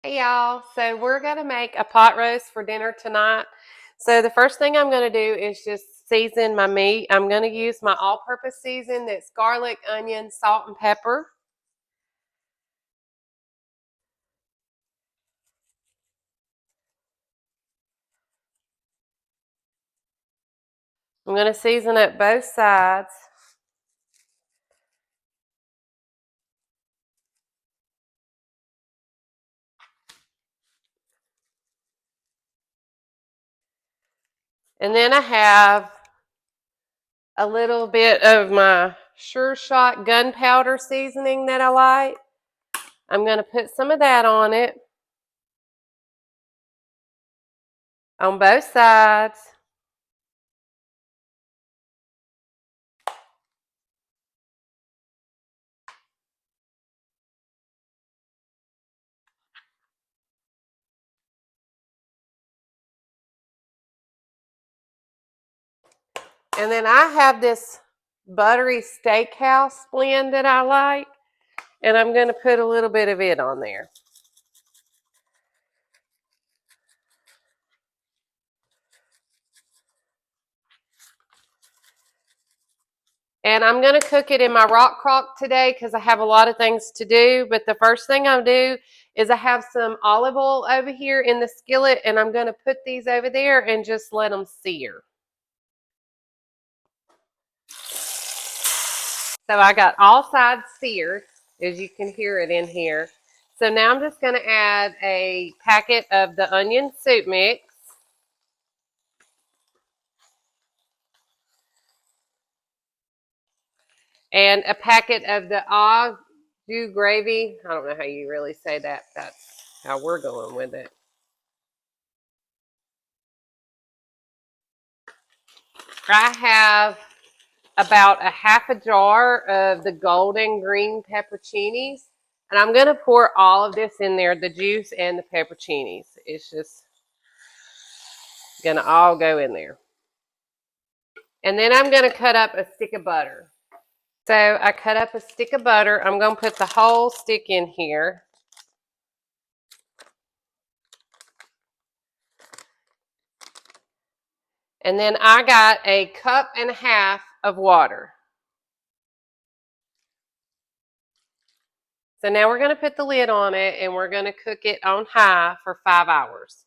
Hey y'all, so we're gonna make a pot roast for dinner tonight. So the first thing I'm gonna do is just season my meat. I'm gonna use my all-purpose season that's garlic, onion, salt, and pepper. I'm gonna season up both sides. And then I have a little bit of my Sure Shot gunpowder seasoning that I like. I'm gonna put some of that on it on both sides. And then I have this buttery steakhouse blend that I like, and I'm going to put a little bit of it on there. And I'm going to cook it in my rock crock today because I have a lot of things to do. But the first thing I'll do is I have some olive oil over here in the skillet, and I'm going to put these over there and just let them sear. So I got all sides seared, as you can hear it in here. So now I'm just going to add a packet of the onion soup mix. And a packet of the au jus gravy. I don't know how you really say that. That's how we're going with it. I have about a half a jar of the golden green pepperoncinis. And I'm going to pour all of this in there, the juice and the pepperoncinis. It's just going to all go in there. And then I'm going to cut up a stick of butter. So I cut up a stick of butter. I'm going to put the whole stick in here. And then I got a cup and a half of water. So now we're going to put the lid on it and we're going to cook it on high for 5 hours.